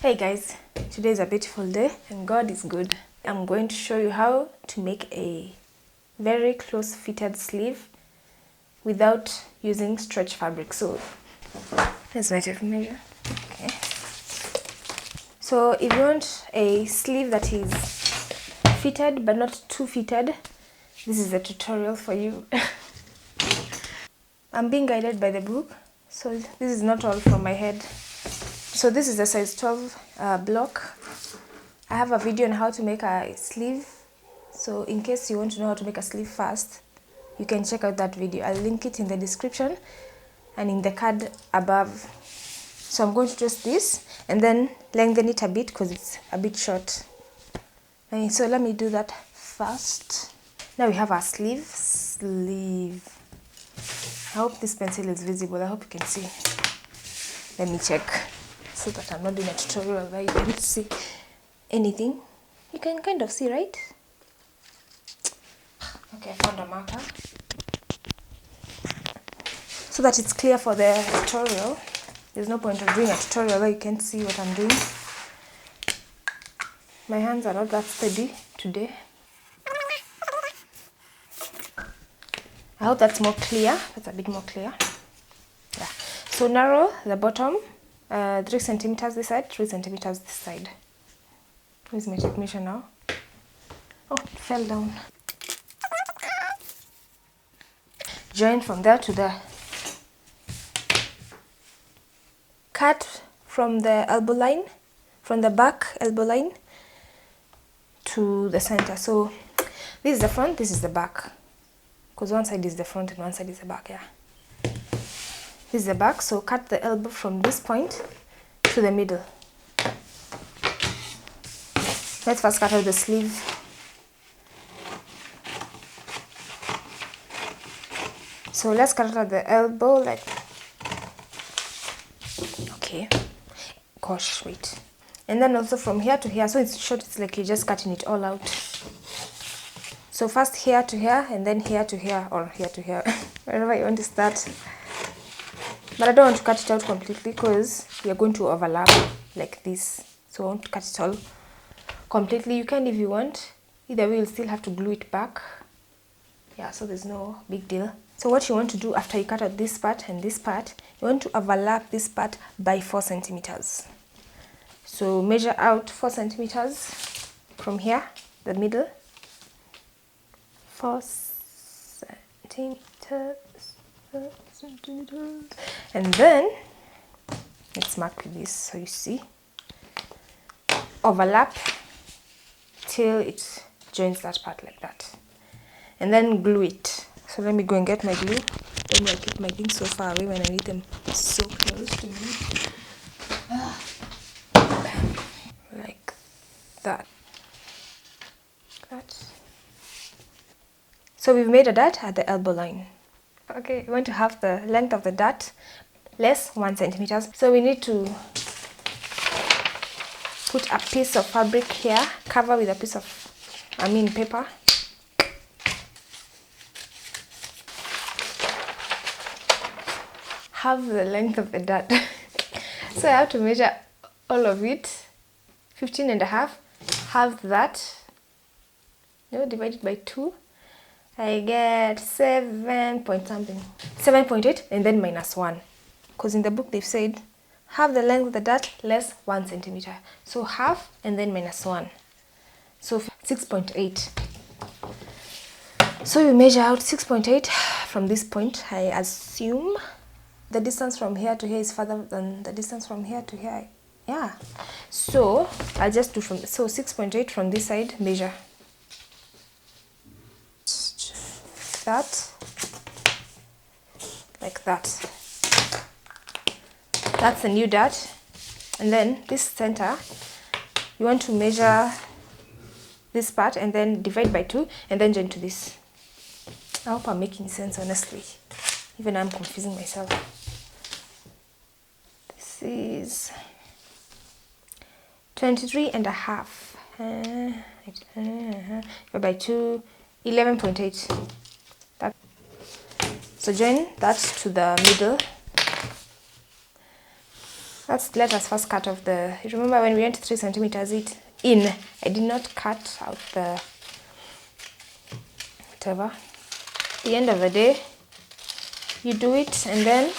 Hey guys, today is a beautiful day and God is good. I'm going to show you how to make a very close fitted sleeve without using stretch fabric. So here's my tape measure. Okay. So if you want a sleeve that is fitted but not too fitted, this is a tutorial for you. I'm being guided by the book, so this is not all from my head. So this is a size 12 block. I have a video on how to make a sleeve. So in case you want to know how to make a sleeve fast, you can check out that video. I'll link it in the description and in the card above. So I'm going to twist this and then lengthen it a bit because it's a bit short. And so let me do that first. Now we have our sleeve. I hope this pencil is visible. I hope you can see. Let me check so that I'm not doing a tutorial where you can't see anything. You can kind of see, right? Okay, I found a marker so that it's clear for the tutorial. There's no point of doing a tutorial where you can't see what I'm doing. My hands are not that steady today. I hope that's more clear. That's a bit more clear. Yeah. So narrow the bottom 3 centimeters this side, 3 centimeters this side. Where's my tape measure now? Oh, it fell down. Join from there to there. Cut from the elbow line, from the back elbow line to the center. So this is the front, this is the back. Because one side is the front and one side is the back, yeah. This is the back, so cut the elbow from this point to the middle. Let's first cut out the sleeve. So let's cut out the elbow like, okay, gosh, wait. And then also from here to here, so it's short, it's like you're just cutting it all out. So first here to here, and then here to here, or here to here, wherever you want to start. But I don't want to cut it out completely because you're going to overlap like this. So I won't cut it all completely. You can if you want. Either way, you'll still have to glue it back. Yeah, so there's no big deal. So what you want to do after you cut out this part and this part, you want to overlap this part by 4 centimeters. So measure out 4 centimeters from here, the middle. 4 centimeters. And then let's mark with this so you see. Overlap till it joins that part like that. And then glue it. So let me go and get my glue. Then I keep my things so far away when I need them so close to me. Like that. So we've made a dart at the elbow line. Okay, we want to have the length of the dart less 1 centimeter. So we need to put a piece of fabric here, cover with a piece of, paper. Have the length of the dart. So I have to measure all of it, 15.5, halve that, divided by 2. I get 7 point something, 7.8, and then minus 1. Because in the book they've said, half the length of the dart less 1 centimeter. So half and then minus 1. So 6.8. So we measure out 6.8 from this point. I assume the distance from here to here is further than the distance from here to here. Yeah. So I'll just do 6.8 from this side, measure. That like that. That's the new dart. And then this center, you want to measure this part and then divide by 2 and then join to this. I hope I'm making sense, honestly. Even I'm confusing myself. This is 23.5 divided by 2, 11.8. So join that to the middle. Let us first cut off the, remember when we went 3 centimeters in, I did not cut out the whatever. At the end of the day, you do it, and then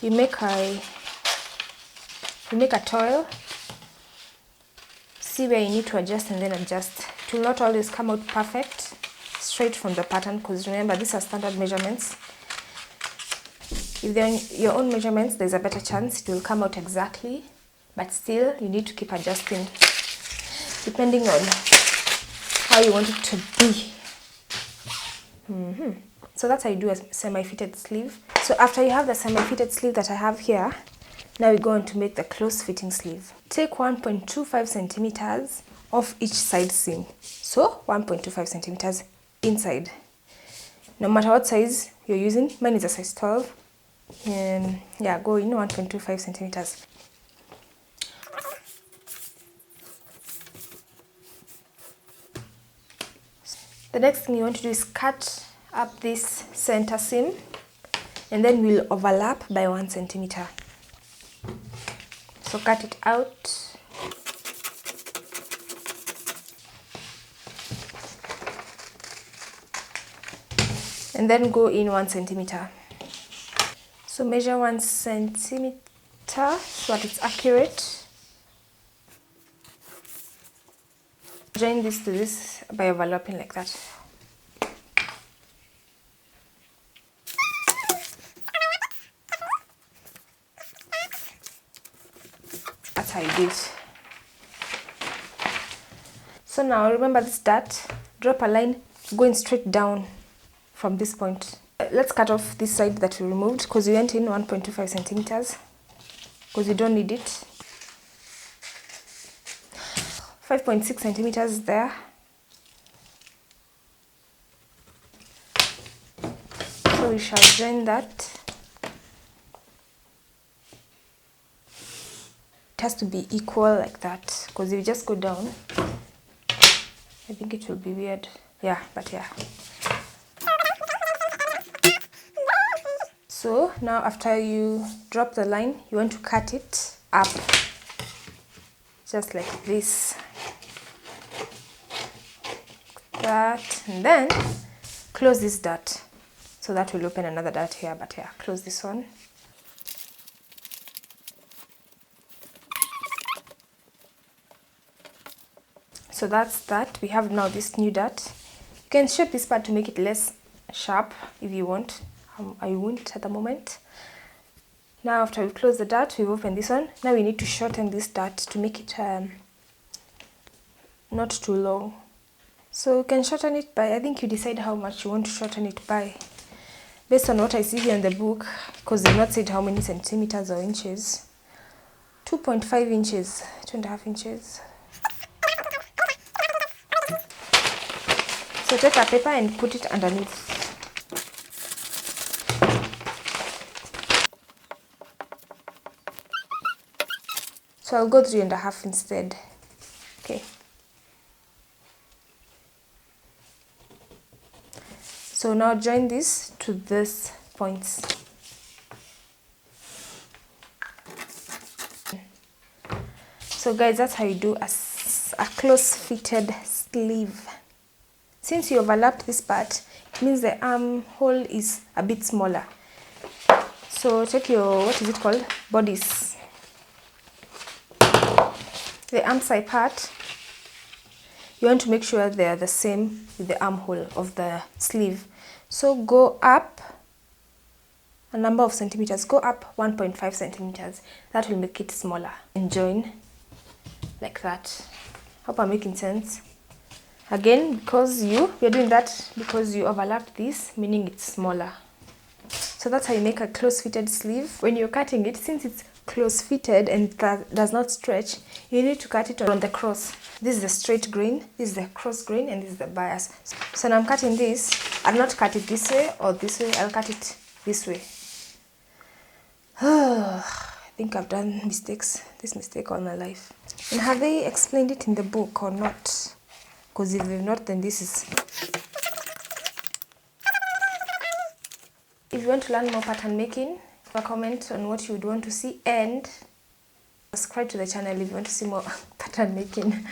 you make a toil. See where you need to adjust and then adjust. It will not always come out perfect straight from the pattern, because remember, these are standard measurements. If they're your own measurements, there's a better chance it will come out exactly, but still you need to keep adjusting depending on how you want it to be. So that's how you do a semi-fitted sleeve. So after you have the semi-fitted sleeve that I have here, now we go on to make the close fitting sleeve. Take 1.25 centimeters off each side seam. So 1.25 centimeters inside. No matter what size you're using, mine is a size 12. Yeah, go in 1.25 centimeters. The next thing you want to do is cut up this center seam, and then we'll overlap by 1 centimeter. So cut it out. And then go in 1 centimeter. So measure 1 centimeter so that it's accurate. Join this to this by overlapping like that. That's how you do it. So now remember this dart, drop a line going straight down from this point. Let's cut off this side that we removed, because we went in 1.25 centimeters, because we don't need it. 5.6 centimeters there. So we shall join that. It has to be equal like that, because if you just go down, I think it will be weird. Yeah, but yeah. So now after you drop the line, you want to cut it up, just like this. That, and then close this dart. So that will open another dart here, but yeah, close this one. So that's that. We have now this new dart. You can shape this part to make it less sharp if you want. I won't at the moment. Now after we've closed the dart, we've opened this one. Now we need to shorten this dart to make it not too long. So you can shorten it by, I think you decide how much you want to shorten it by, based on what I see here in the book, because they've not said how many centimeters or inches. 2.5 inches, 2.5 inches. So take a paper and put it underneath. So I'll go 3.5 instead. Okay. So now join this to this points. So guys, that's how you do a close fitted sleeve. Since you overlapped this part, it means the armhole is a bit smaller. So take your, what is it called? Bodice. The arm side part, you want to make sure they are the same with the armhole of the sleeve. So go up a number of centimeters, go up 1.5 centimeters. That will make it smaller. And join like that. Hope I'm making sense. Again, because we're doing that because you overlapped this, meaning it's smaller. So that's how you make a close fitted sleeve. When you're cutting it, since it's close fitted and that does not stretch, you need to cut it on the cross. This is the straight grain, this is the cross grain, and this is the bias. So now I'm cutting this. I'll not cut it this way or this way, I'll cut it this way. I think I've done this mistake all my life. And have they explained it in the book or not? Because if they've not, then this is... If you want to learn more pattern making, comment on what you would want to see, and Subscribe to the channel if you want to see more pattern making.